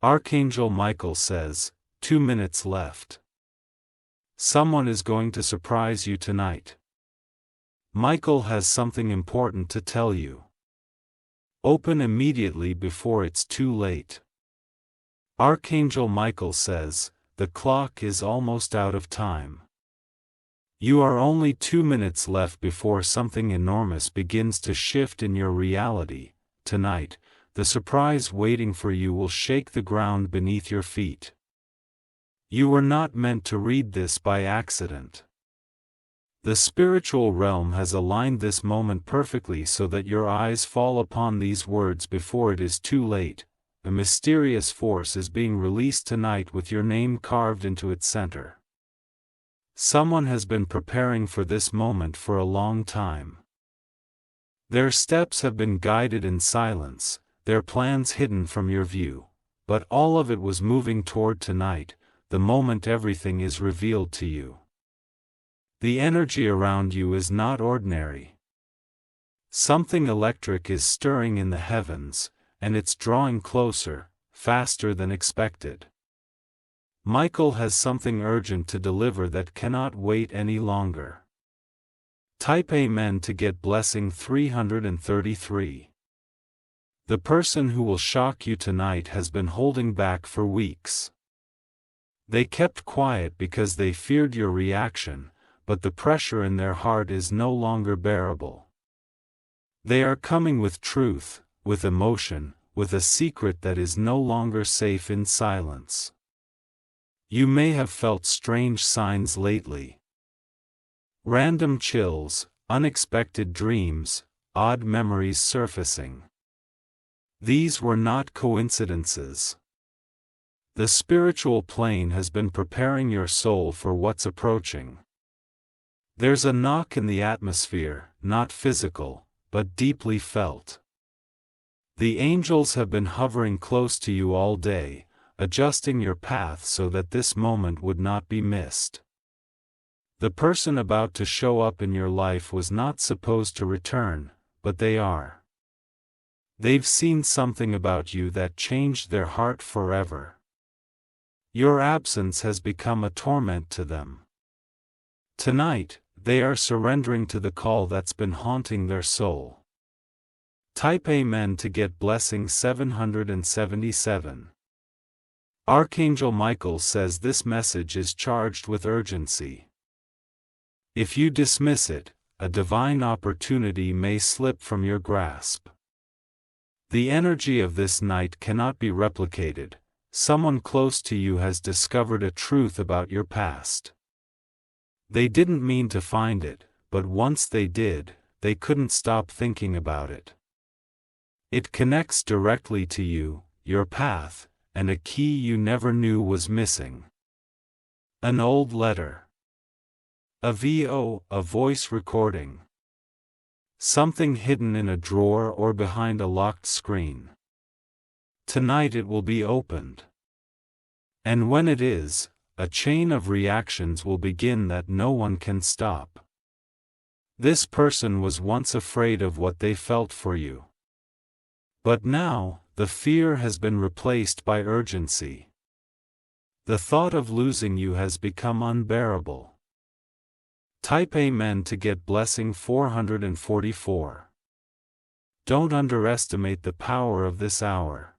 Archangel Michael says, 2 minutes left. Someone is going to surprise you tonight. Michael has something important to tell you. Open immediately before it's too late. Archangel Michael says, the clock is almost out of time. You are only 2 minutes left before something enormous begins to shift in your reality. Tonight, the surprise waiting for you will shake the ground beneath your feet. You were not meant to read this by accident. The spiritual realm has aligned this moment perfectly so that your eyes fall upon these words before it is too late. A mysterious force is being released tonight with your name carved into its center. Someone has been preparing for this moment for a long time. Their steps have been guided in silence, their plans hidden from your view, but all of it was moving toward tonight, the moment everything is revealed to you. The energy around you is not ordinary. Something electric is stirring in the heavens, and it's drawing closer, faster than expected. Michael has something urgent to deliver that cannot wait any longer. Type Amen to get blessing 333. The person who will shock you tonight has been holding back for weeks. They kept quiet because they feared your reaction, but the pressure in their heart is no longer bearable. They are coming with truth, with emotion, with a secret that is no longer safe in silence. You may have felt strange signs lately. Random chills, unexpected dreams, odd memories surfacing. These were not coincidences. The spiritual plane has been preparing your soul for what's approaching. There's a knock in the atmosphere, not physical, but deeply felt. The angels have been hovering close to you all day, adjusting your path so that this moment would not be missed. The person about to show up in your life was not supposed to return, but they are. They've seen something about you that changed their heart forever. Your absence has become a torment to them. Tonight, they are surrendering to the call that's been haunting their soul. Type Amen to get blessing 777. Archangel Michael says this message is charged with urgency. If you dismiss it, a divine opportunity may slip from your grasp. The energy of this night cannot be replicated. Someone close to you has discovered a truth about your past. They didn't mean to find it, but once they did, they couldn't stop thinking about it. It connects directly to you, your path, and a key you never knew was missing. An old letter. A voice recording. Something hidden in a drawer or behind a locked screen. Tonight it will be opened. And when it is, a chain of reactions will begin that no one can stop. This person was once afraid of what they felt for you. But now, the fear has been replaced by urgency. The thought of losing you has become unbearable. Type Amen to get blessing 444. Don't underestimate the power of this hour.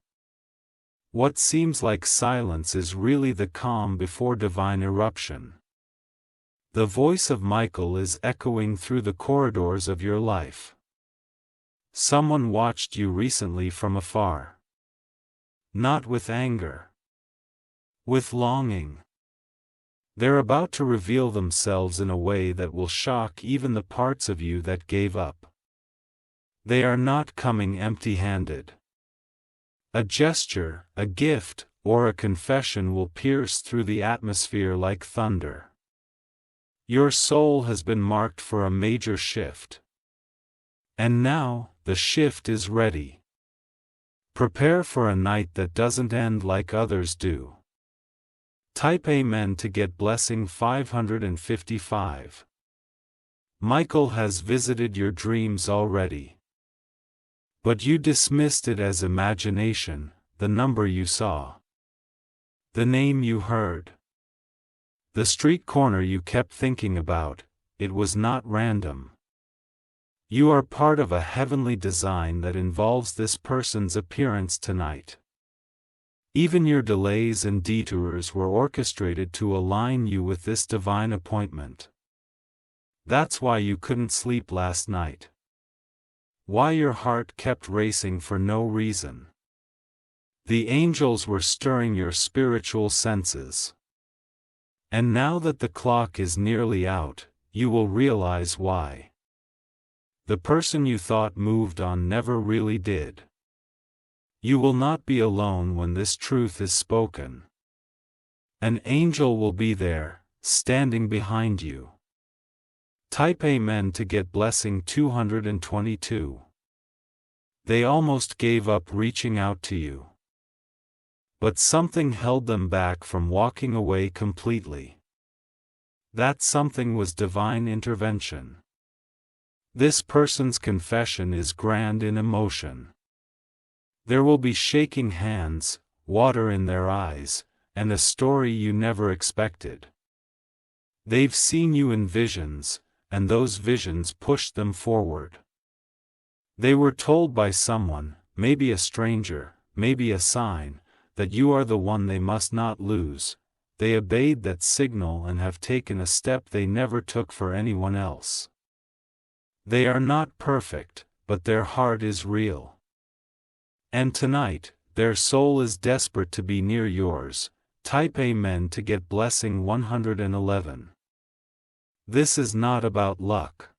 What seems like silence is really the calm before divine eruption. The voice of Michael is echoing through the corridors of your life. Someone watched you recently from afar. Not with anger. With longing. They're about to reveal themselves in a way that will shock even the parts of you that gave up. They are not coming empty-handed. A gesture, a gift, or a confession will pierce through the atmosphere like thunder. Your soul has been marked for a major shift. And now, the shift is ready. Prepare for a night that doesn't end like others do. Type Amen to get blessing 555. Michael has visited your dreams already. But you dismissed it as imagination, the number you saw. The name you heard. The street corner you kept thinking about, it was not random. You are part of a heavenly design that involves this person's appearance tonight. Even your delays and detours were orchestrated to align you with this divine appointment. That's why you couldn't sleep last night. Why your heart kept racing for no reason. The angels were stirring your spiritual senses. And now that the clock is nearly out, you will realize why. The person you thought moved on never really did. You will not be alone when this truth is spoken. An angel will be there, standing behind you. Type Amen to get blessing 222. They almost gave up reaching out to you. But something held them back from walking away completely. That something was divine intervention. This person's confession is grand in emotion. There will be shaking hands, water in their eyes, and a story you never expected. They've seen you in visions, and those visions pushed them forward. They were told by someone, maybe a stranger, maybe a sign, that you are the one they must not lose. They obeyed that signal and have taken a step they never took for anyone else. They are not perfect, but their heart is real. And tonight, their soul is desperate to be near yours. Type Amen to get blessing 111. This is not about luck.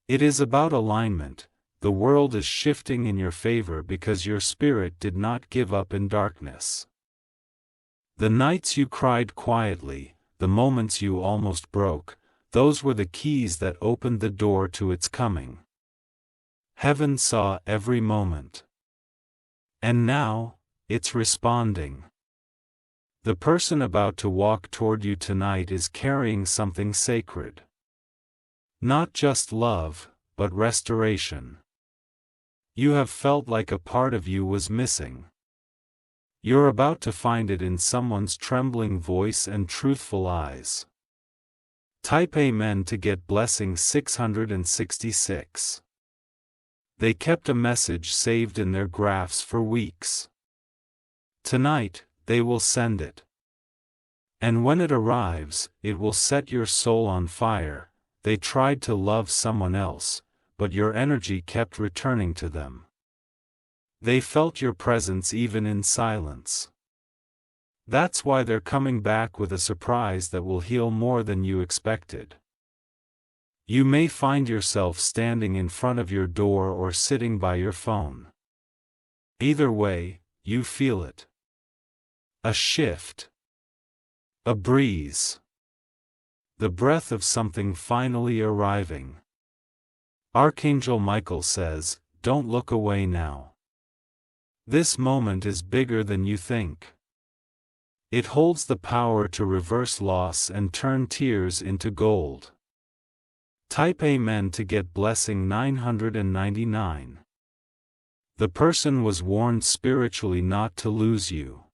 It is about alignment. The world is shifting in your favor because your spirit did not give up in darkness. The nights you cried quietly, the moments you almost broke, those were the keys that opened the door to its coming. Heaven saw every moment. And now, it's responding. The person about to walk toward you tonight is carrying something sacred. Not just love, but restoration. You have felt like a part of you was missing. You're about to find it in someone's trembling voice and truthful eyes. Type Amen to get blessing 666. They kept a message saved in their graphs for weeks. Tonight, they will send it. And when it arrives, it will set your soul on fire. They tried to love someone else, but your energy kept returning to them. They felt your presence even in silence. That's why they're coming back with a surprise that will heal more than you expected. You may find yourself standing in front of your door or sitting by your phone. Either way, you feel it. A shift. A breeze. The breath of something finally arriving. Archangel Michael says, "Don't look away now. This moment is bigger than you think. It holds the power to reverse loss and turn tears into gold." Type Amen to get blessing 999. The person was warned spiritually not to lose you.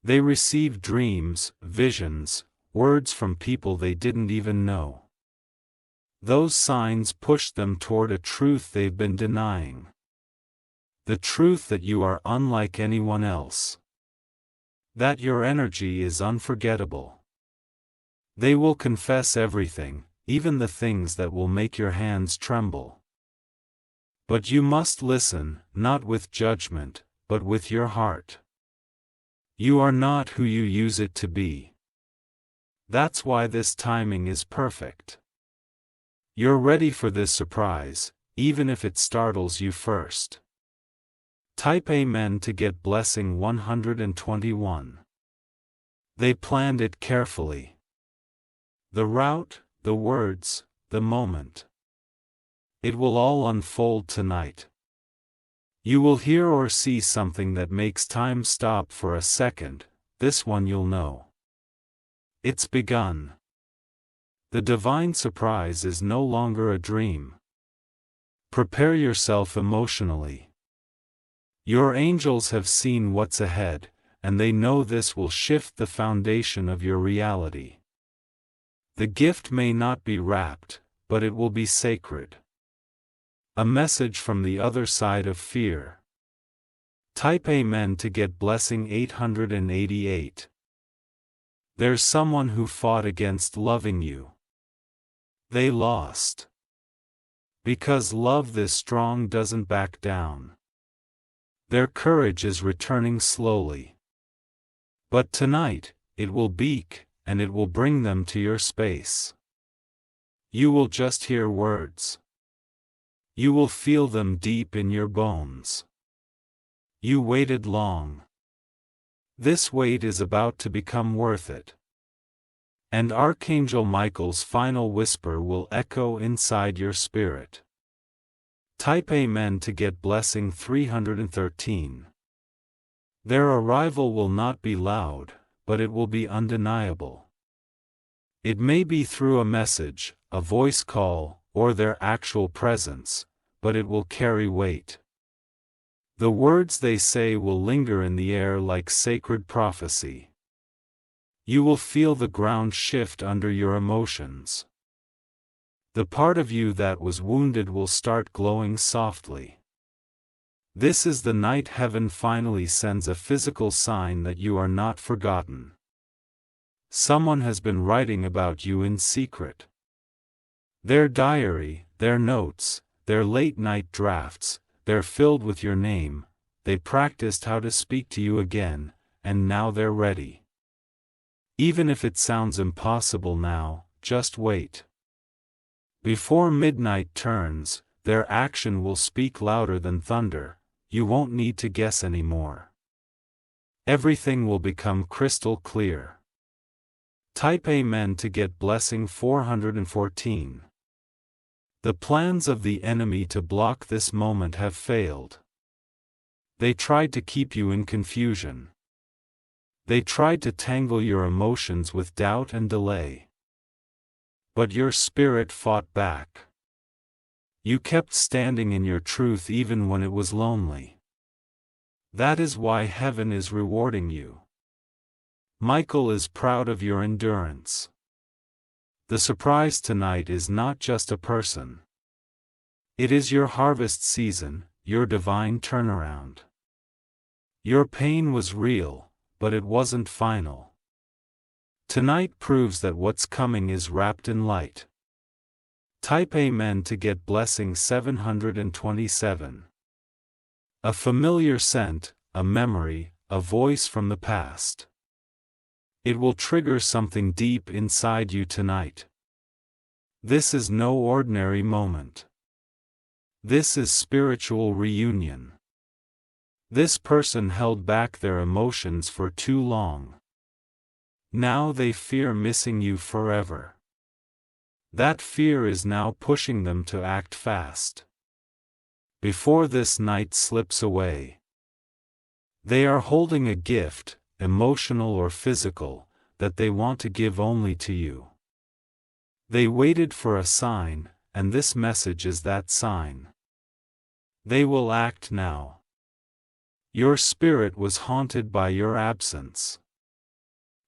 They received dreams, visions, words from people they didn't even know. Those signs pushed them toward a truth they've been denying. The truth that you are unlike anyone else. That your energy is unforgettable. They will confess everything, even the things that will make your hands tremble. But you must listen, not with judgment, but with your heart. You are not who you use it to be. That's why this timing is perfect. You're ready for this surprise, even if it startles you first. Type Amen to get blessing 121. They planned it carefully. The route, the words, the moment. It will all unfold tonight. You will hear or see something that makes time stop for a second. This one you'll know. It's begun. The divine surprise is no longer a dream. Prepare yourself emotionally. Your angels have seen what's ahead, and they know this will shift the foundation of your reality. The gift may not be wrapped, but it will be sacred. A message from the other side of fear. Type Amen to get blessing 888. There's someone who fought against loving you. They lost. Because love this strong doesn't back down. Their courage is returning slowly. But tonight, it will beak, and it will bring them to your space. You will just hear words. You will feel them deep in your bones. You waited long. This wait is about to become worth it. And Archangel Michael's final whisper will echo inside your spirit. Type Amen to get blessing 313. Their arrival will not be loud, but it will be undeniable. It may be through a message, a voice call, or their actual presence, but it will carry weight. The words they say will linger in the air like sacred prophecy. You will feel the ground shift under your emotions. The part of you that was wounded will start glowing softly. This is the night heaven finally sends a physical sign that you are not forgotten. Someone has been writing about you in secret. Their diary, their notes, their late-night drafts, they're filled with your name. They practiced how to speak to you again, and now they're ready. Even if it sounds impossible now, just wait. Before midnight turns, their action will speak louder than thunder. You won't need to guess anymore. Everything will become crystal clear. Type Amen to get blessing 414. The plans of the enemy to block this moment have failed. They tried to keep you in confusion. They tried to tangle your emotions with doubt and delay. But your spirit fought back. You kept standing in your truth even when it was lonely. That is why heaven is rewarding you. Michael is proud of your endurance. The surprise tonight is not just a person. It is your harvest season, your divine turnaround. Your pain was real, but it wasn't final. Tonight proves that what's coming is wrapped in light. Type Amen to get blessing 727. A familiar scent, a memory, a voice from the past. It will trigger something deep inside you tonight. This is no ordinary moment. This is spiritual reunion. This person held back their emotions for too long. Now they fear missing you forever. That fear is now pushing them to act fast. Before this night slips away. They are holding a gift, emotional or physical, that they want to give only to you. They waited for a sign, and this message is that sign. They will act now. Your spirit was haunted by your absence.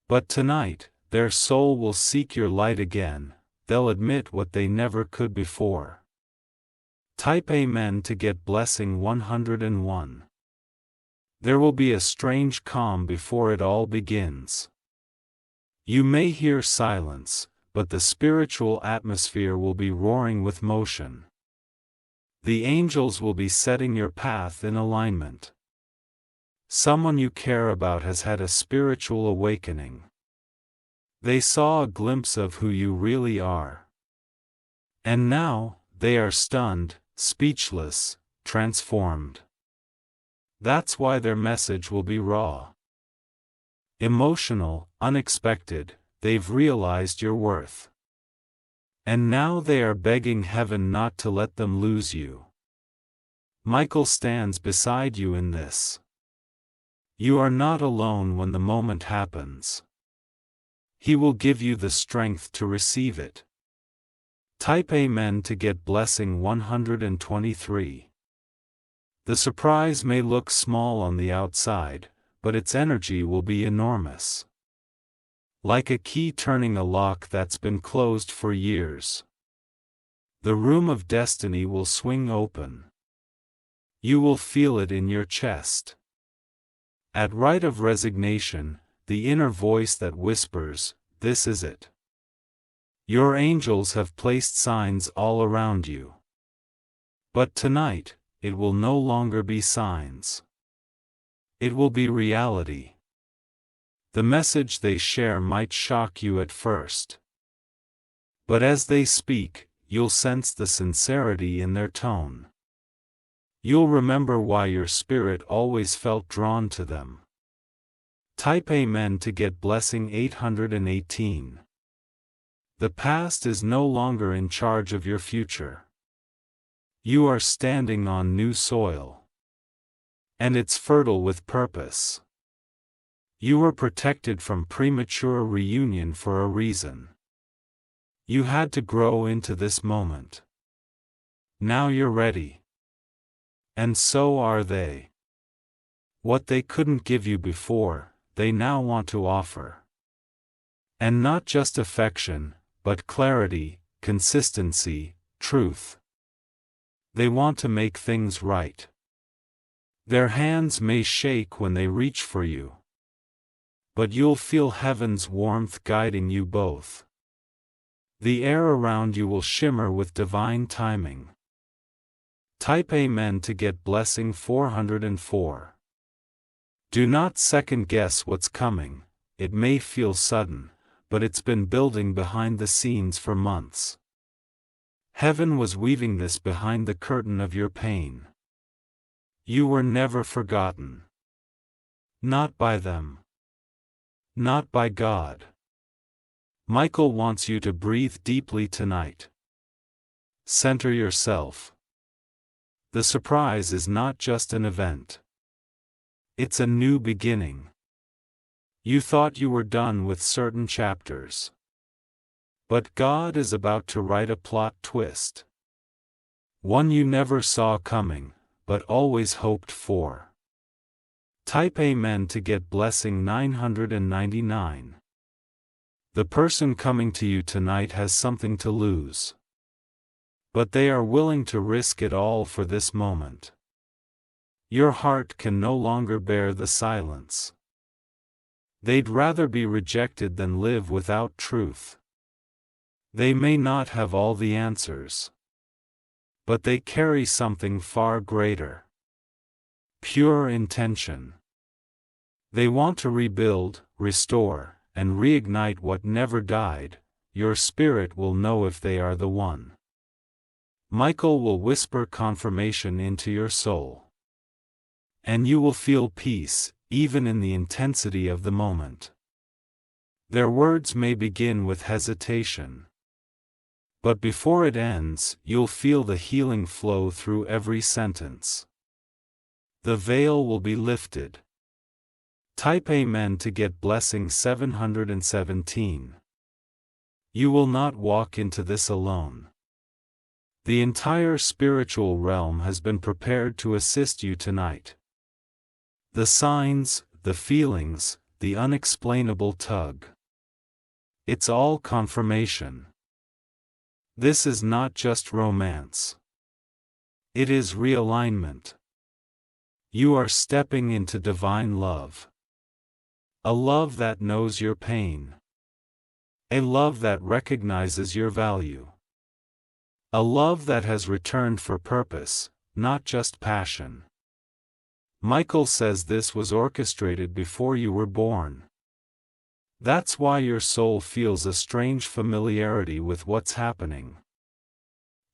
But tonight, their soul will seek your light again. They'll admit what they never could before. Type Amen to get blessing 101. There will be a strange calm before it all begins. You may hear silence, but the spiritual atmosphere will be roaring with motion. The angels will be setting your path in alignment. Someone you care about has had a spiritual awakening. They saw a glimpse of who you really are. And now, they are stunned, speechless, transformed. That's why their message will be raw. Emotional, unexpected, they've realized your worth. And now they are begging heaven not to let them lose you. Michael stands beside you in this. You are not alone when the moment happens. He will give you the strength to receive it. Type Amen to get blessing 123. The surprise may look small on the outside, but its energy will be enormous. Like a key turning a lock that's been closed for years. The room of destiny will swing open. You will feel it in your chest. At rite of resignation, the inner voice that whispers, "This is it." Your angels have placed signs all around you. But tonight, it will no longer be signs. It will be reality. The message they share might shock you at first. But as they speak, you'll sense the sincerity in their tone. You'll remember why your spirit always felt drawn to them. Type Amen to get blessing 818. The past is no longer in charge of your future. You are standing on new soil. And it's fertile with purpose. You were protected from premature reunion for a reason. You had to grow into this moment. Now you're ready. And so are they. What they couldn't give you before, they now want to offer. And not just affection, but clarity, consistency, truth. They want to make things right. Their hands may shake when they reach for you. But you'll feel heaven's warmth guiding you both. The air around you will shimmer with divine timing. Type Amen to get blessing 404. Do not second guess what's coming. It may feel sudden, but it's been building behind the scenes for months. Heaven was weaving this behind the curtain of your pain. You were never forgotten. Not by them. Not by God. Michael wants you to breathe deeply tonight. Center yourself. The surprise is not just an event. It's a new beginning. You thought you were done with certain chapters. But God is about to write a plot twist. One you never saw coming, but always hoped for. Type Amen to get blessing 999. The person coming to you tonight has something to lose. But they are willing to risk it all for this moment. Your heart can no longer bear the silence. They'd rather be rejected than live without truth. They may not have all the answers. But they carry something far greater. Pure intention. They want to rebuild, restore, and reignite what never died. Your spirit will know if they are the one. Michael will whisper confirmation into your soul. And you will feel peace, even in the intensity of the moment. Their words may begin with hesitation. But before it ends, you'll feel the healing flow through every sentence. The veil will be lifted. Type Amen to get blessing 717. You will not walk into this alone. The entire spiritual realm has been prepared to assist you tonight. The signs, the feelings, the unexplainable tug. It's all confirmation. This is not just romance. It is realignment. You are stepping into divine love. A love that knows your pain. A love that recognizes your value. A love that has returned for purpose, not just passion. Michael says this was orchestrated before you were born. That's why your soul feels a strange familiarity with what's happening.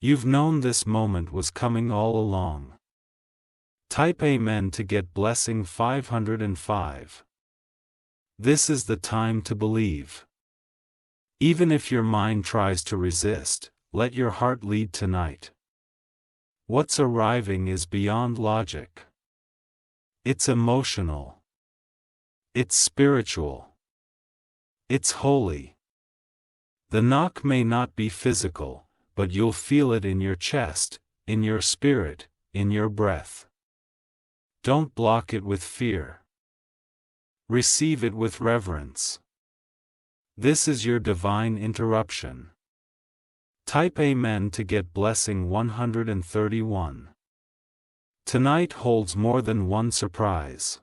You've known this moment was coming all along. Type Amen to get blessing 505. This is the time to believe. Even if your mind tries to resist, let your heart lead tonight. What's arriving is beyond logic. It's emotional. It's spiritual. It's holy. The knock may not be physical, but you'll feel it in your chest, in your spirit, in your breath. Don't block it with fear. Receive it with reverence. This is your divine interruption. Type Amen to get blessing 131. Tonight holds more than one surprise.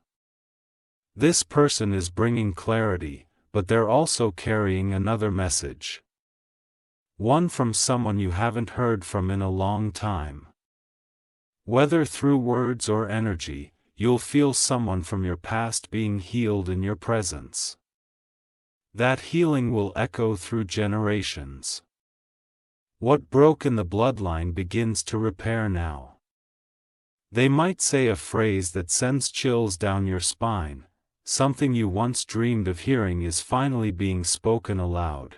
This person is bringing clarity, but they're also carrying another message. One from someone you haven't heard from in a long time. Whether through words or energy, you'll feel someone from your past being healed in your presence. That healing will echo through generations. What broke in the bloodline begins to repair now. They might say a phrase that sends chills down your spine. Something you once dreamed of hearing is finally being spoken aloud.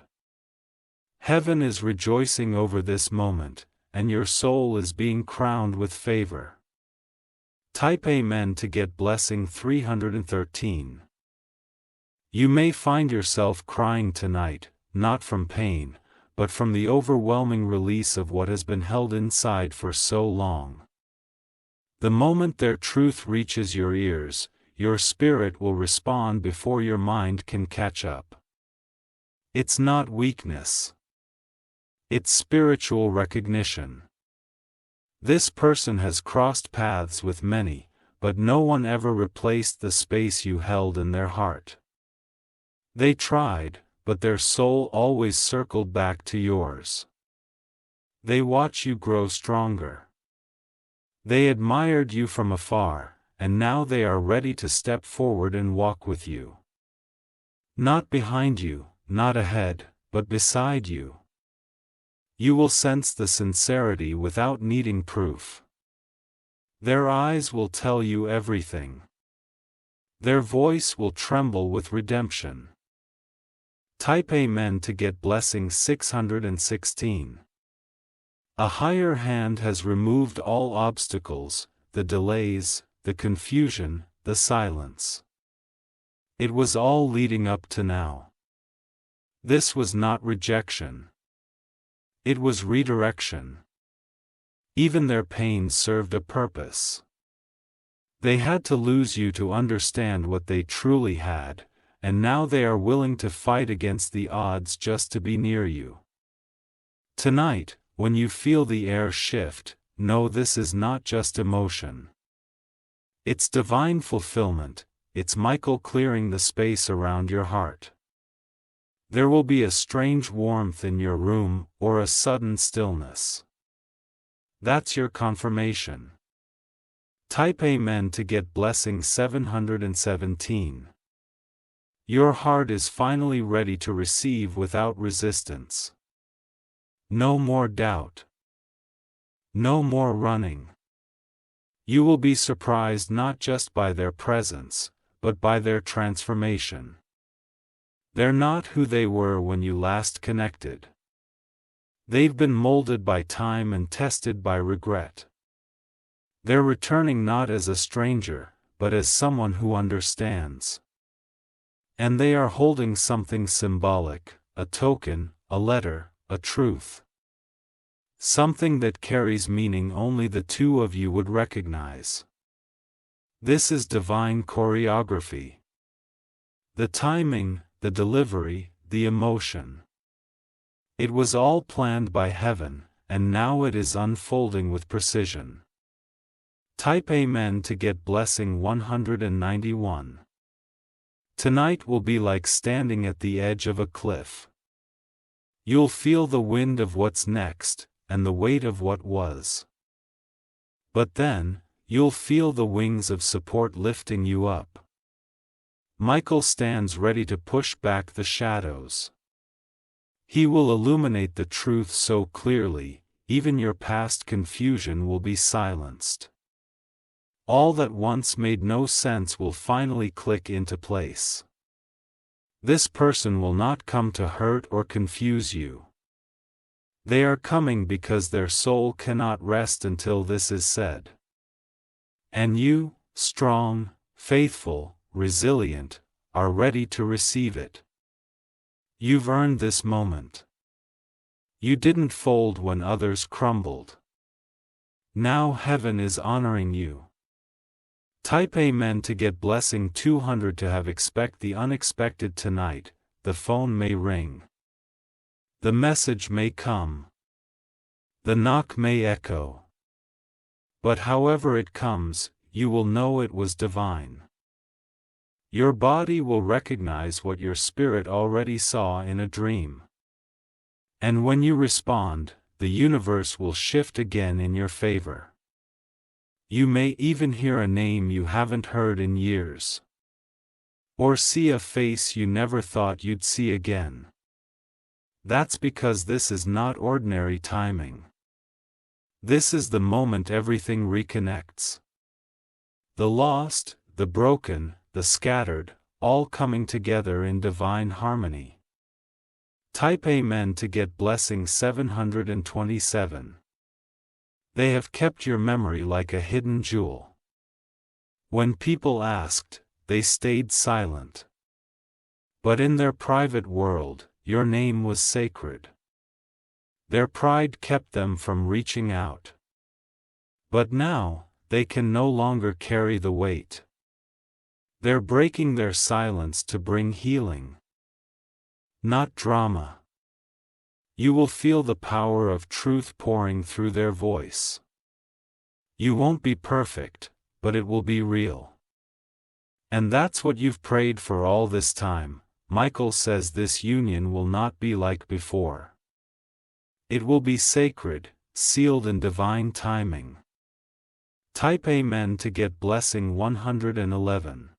Heaven is rejoicing over this moment, and your soul is being crowned with favor. Type Amen to get blessing 313. You may find yourself crying tonight, not from pain, but from the overwhelming release of what has been held inside for so long. The moment their truth reaches your ears, your spirit will respond before your mind can catch up. It's not weakness. It's spiritual recognition. This person has crossed paths with many, but no one ever replaced the space you held in their heart. They tried, but their soul always circled back to yours. They watch you grow stronger. They admired you from afar, and now they are ready to step forward and walk with you. Not behind you, not ahead, but beside you. You will sense the sincerity without needing proof. Their eyes will tell you everything. Their voice will tremble with redemption. Type Amen to get blessing 616. A higher hand has removed all obstacles, the delays, the confusion, the silence. It was all leading up to now. This was not rejection. It was redirection. Even their pain served a purpose. They had to lose you to understand what they truly had, and now they are willing to fight against the odds just to be near you. Tonight, when you feel the air shift, know this is not just emotion. It's divine fulfillment, it's Michael clearing the space around your heart. There will be a strange warmth in your room, or a sudden stillness. That's your confirmation. Type Amen to get blessing 717. Your heart is finally ready to receive without resistance. No more doubt. No more running. You will be surprised not just by their presence, but by their transformation. They're not who they were when you last connected. They've been molded by time and tested by regret. They're returning not as a stranger, but as someone who understands. And they are holding something symbolic, a token, a letter, a truth. Something that carries meaning only the two of you would recognize. This is divine choreography. The timing, the delivery, the emotion. It was all planned by heaven, and now it is unfolding with precision. Type Amen to get blessing 191. Tonight will be like standing at the edge of a cliff. You'll feel the wind of what's next, and the weight of what was. But then, you'll feel the wings of support lifting you up. Michael stands ready to push back the shadows. He will illuminate the truth so clearly, even your past confusion will be silenced. All that once made no sense will finally click into place. This person will not come to hurt or confuse you. They are coming because their soul cannot rest until this is said. And you, strong, faithful, resilient, are ready to receive it. You've earned this moment. You didn't fold when others crumbled. Now heaven is honoring you. Type Amen to get blessing 200 to have expect the unexpected tonight. The phone may ring. The message may come. The knock may echo. But however it comes, you will know it was divine. Your body will recognize what your spirit already saw in a dream. And when you respond, the universe will shift again in your favor. You may even hear a name you haven't heard in years. Or see a face you never thought you'd see again. That's because this is not ordinary timing. This is the moment everything reconnects. The lost, the broken, the scattered, all coming together in divine harmony. Type Amen to get blessing 727. They have kept your memory like a hidden jewel. When people asked, they stayed silent. But in their private world, your name was sacred. Their pride kept them from reaching out. But now, they can no longer carry the weight. They're breaking their silence to bring healing. Not drama. You will feel the power of truth pouring through their voice. You won't be perfect, but it will be real. And that's what you've prayed for all this time. Michael says this union will not be like before. It will be sacred, sealed in divine timing. Type Amen to get blessing 111.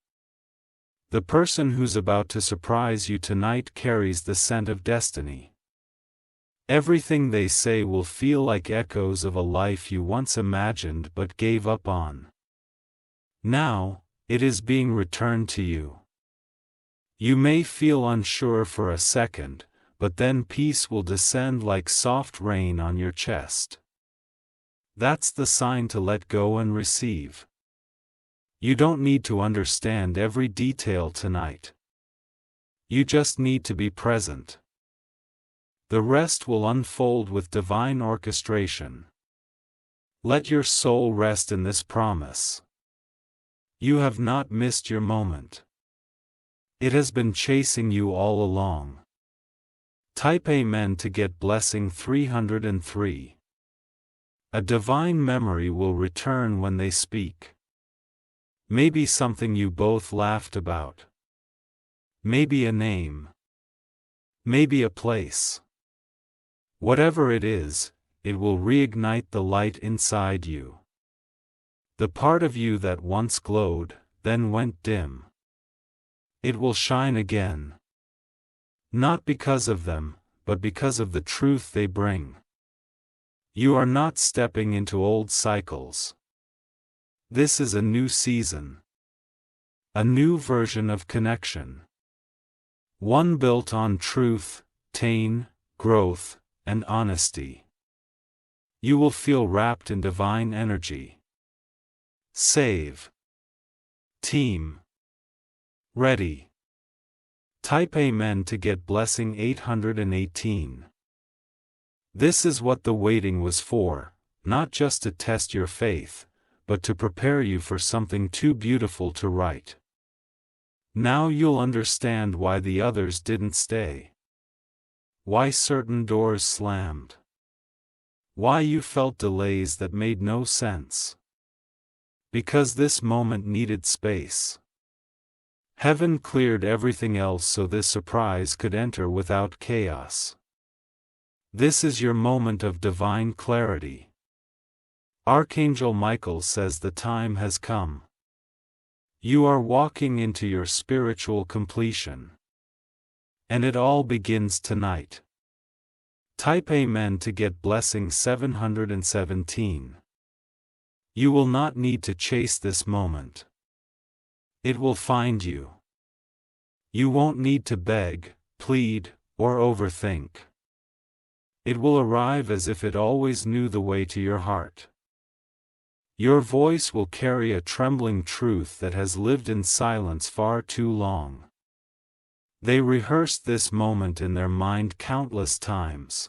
The person who's about to surprise you tonight carries the scent of destiny. Everything they say will feel like echoes of a life you once imagined but gave up on. Now, it is being returned to you. You may feel unsure for a second, but then peace will descend like soft rain on your chest. That's the sign to let go and receive. You don't need to understand every detail tonight. You just need to be present. The rest will unfold with divine orchestration. Let your soul rest in this promise. You have not missed your moment. It has been chasing you all along. Type Amen to get blessing 303. A divine memory will return when they speak. Maybe something you both laughed about. Maybe a name. Maybe a place. Whatever it is, it will reignite the light inside you. The part of you that once glowed, then went dim. It will shine again. Not because of them, but because of the truth they bring. You are not stepping into old cycles. This is a new season. A new version of connection. One built on truth, tane, growth, and honesty. You will feel wrapped in divine energy. Save. Team. Ready. Type Amen to get blessing 818. This is what the waiting was for, not just to test your faith, but to prepare you for something too beautiful to write. Now you'll understand why the others didn't stay. Why certain doors slammed. Why you felt delays that made no sense. Because this moment needed space. Heaven cleared everything else so this surprise could enter without chaos. This is your moment of divine clarity. Archangel Michael says the time has come. You are walking into your spiritual completion. And it all begins tonight. Type Amen to get blessing 717. You will not need to chase this moment. It will find you. You won't need to beg, plead, or overthink. It will arrive as if it always knew the way to your heart. Your voice will carry a trembling truth that has lived in silence far too long. They rehearsed this moment in their mind countless times.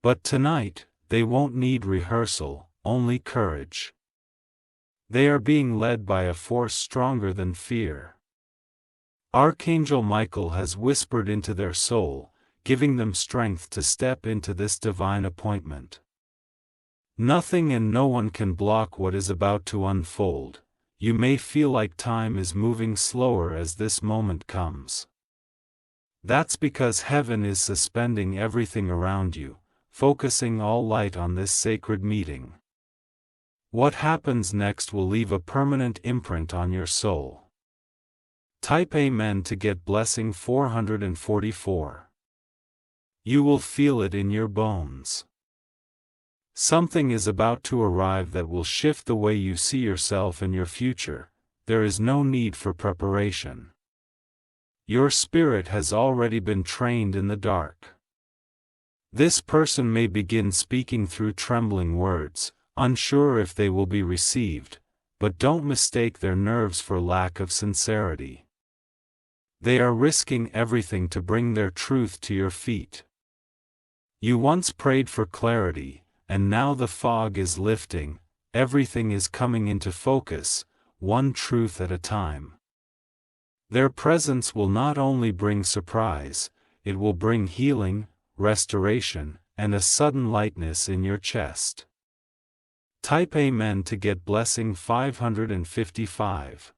But tonight, they won't need rehearsal, only courage. They are being led by a force stronger than fear. Archangel Michael has whispered into their soul, giving them strength to step into this divine appointment. Nothing and no one can block what is about to unfold. You may feel like time is moving slower as this moment comes. That's because heaven is suspending everything around you, focusing all light on this sacred meeting. What happens next will leave a permanent imprint on your soul. Type Amen to get blessing 444. You will feel it in your bones. Something is about to arrive that will shift the way you see yourself and your future. There is no need for preparation. Your spirit has already been trained in the dark. This person may begin speaking through trembling words, unsure if they will be received, but don't mistake their nerves for lack of sincerity. They are risking everything to bring their truth to your feet. You once prayed for clarity, and now the fog is lifting, everything is coming into focus, one truth at a time. Their presence will not only bring surprise, it will bring healing, restoration, and a sudden lightness in your chest. Type Amen to get blessing 555.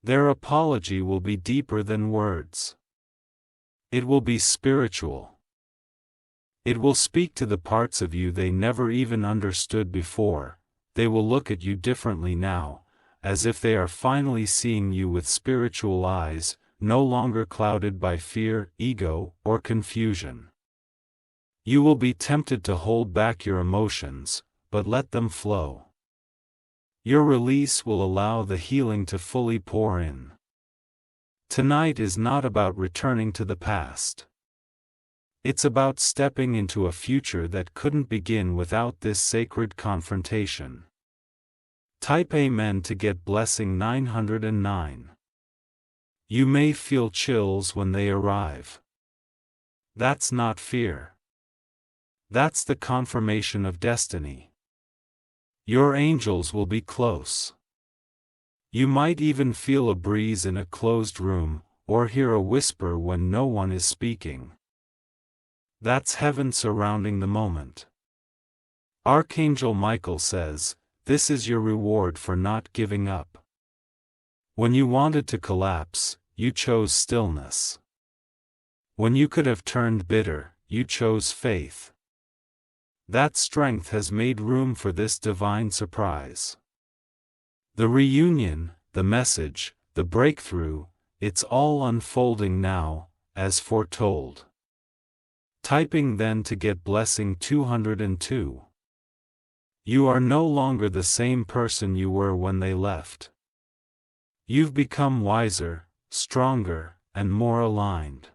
Their apology will be deeper than words. It will be spiritual. It will speak to the parts of you they never even understood before. They will look at you differently now, as if they are finally seeing you with spiritual eyes, no longer clouded by fear, ego, or confusion. You will be tempted to hold back your emotions, but let them flow. Your release will allow the healing to fully pour in. Tonight is not about returning to the past. It's about stepping into a future that couldn't begin without this sacred confrontation. Type Amen to get blessing 909. You may feel chills when they arrive. That's not fear. That's the confirmation of destiny. Your angels will be close. You might even feel a breeze in a closed room, or hear a whisper when no one is speaking. That's heaven surrounding the moment. Archangel Michael says, "This is your reward for not giving up." When you wanted to collapse, you chose stillness. When you could have turned bitter, you chose faith. That strength has made room for this divine surprise. The reunion, the message, the breakthrough, it's all unfolding now, as foretold. Typing then to get blessing 202. You are no longer the same person you were when they left. You've become wiser, stronger, and more aligned.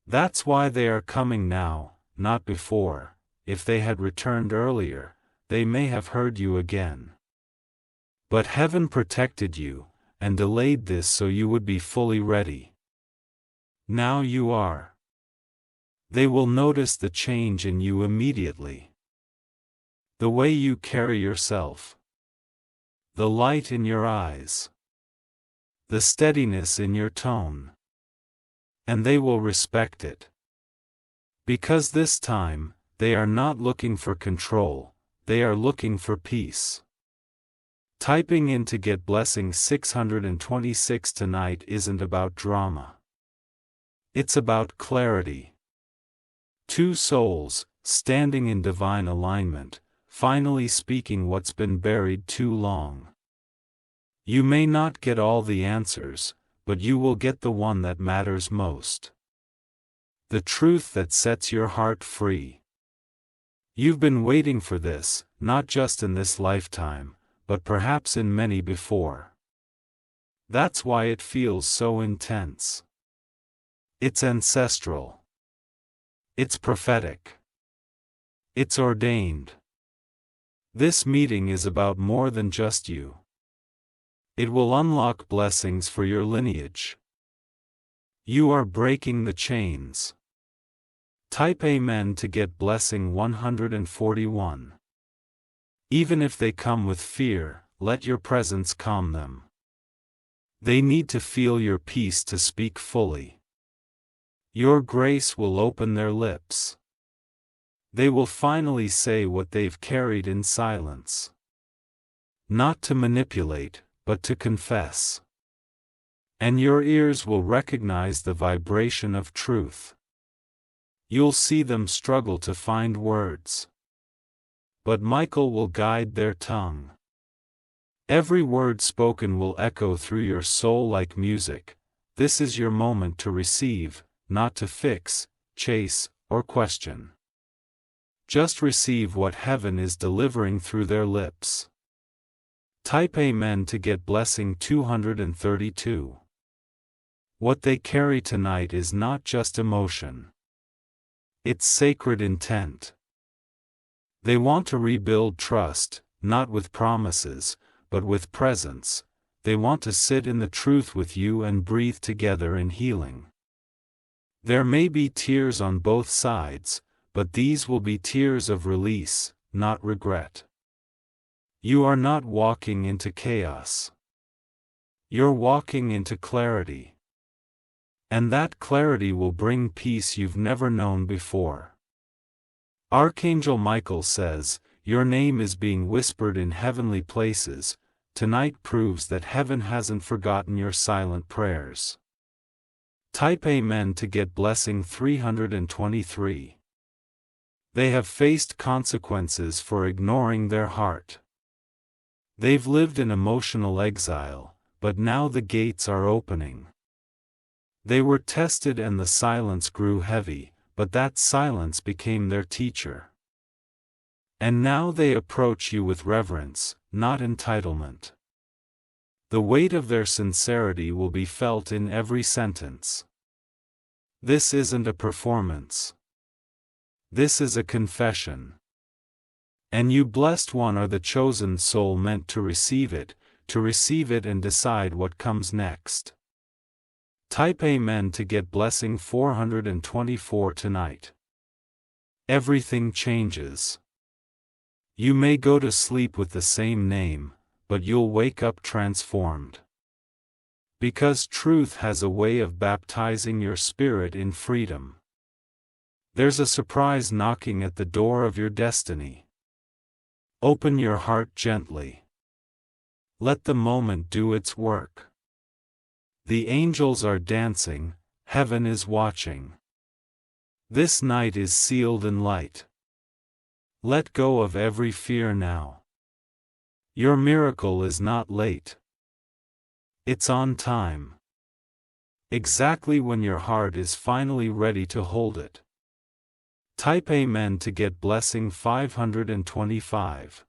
That's why they are coming now, not before. If they had returned earlier, they may have heard you again. But heaven protected you, and delayed this so you would be fully ready. Now you are. They will notice the change in you immediately. The way you carry yourself. The light in your eyes. The steadiness in your tone. And they will respect it. Because this time, they are not looking for control, they are looking for peace. Typing in to get blessing 626 tonight isn't about drama. It's about clarity. Two souls, standing in divine alignment, finally speaking what's been buried too long. You may not get all the answers, but you will get the one that matters most. The truth that sets your heart free. You've been waiting for this, not just in this lifetime, but perhaps in many before. That's why it feels so intense. It's ancestral. It's prophetic. It's ordained. This meeting is about more than just you. It will unlock blessings for your lineage. You are breaking the chains. Type Amen to get blessing 141. Even if they come with fear, let your presence calm them. They need to feel your peace to speak fully. Your grace will open their lips. They will finally say what they've carried in silence. Not to manipulate, but to confess. And your ears will recognize the vibration of truth. You'll see them struggle to find words. But Michael will guide their tongue. Every word spoken will echo through your soul like music. This is your moment to receive, not to fix, chase, or question. Just receive what heaven is delivering through their lips. Type Amen to get blessing 232. What they carry tonight is not just emotion. It's sacred intent. They want to rebuild trust, not with promises, but with presence. They want to sit in the truth with you and breathe together in healing. There may be tears on both sides, but these will be tears of release, not regret. You are not walking into chaos. You're walking into clarity. And that clarity will bring peace you've never known before. Archangel Michael says, your name is being whispered in heavenly places. Tonight proves that heaven hasn't forgotten your silent prayers. Type Amen to get blessing 323. They have faced consequences for ignoring their heart. They've lived in emotional exile, but now the gates are opening. They were tested and the silence grew heavy, but that silence became their teacher. And now they approach you with reverence, not entitlement. The weight of their sincerity will be felt in every sentence. This isn't a performance. This is a confession. And you blessed one are the chosen soul meant to receive it and decide what comes next. Type Amen to get blessing 424 tonight. Everything changes. You may go to sleep with the same name, but you'll wake up transformed. Because truth has a way of baptizing your spirit in freedom. There's a surprise knocking at the door of your destiny. Open your heart gently. Let the moment do its work. The angels are dancing, heaven is watching. This night is sealed in light. Let go of every fear now. Your miracle is not late. It's on time. Exactly when your heart is finally ready to hold it. Type Amen to get blessing 525.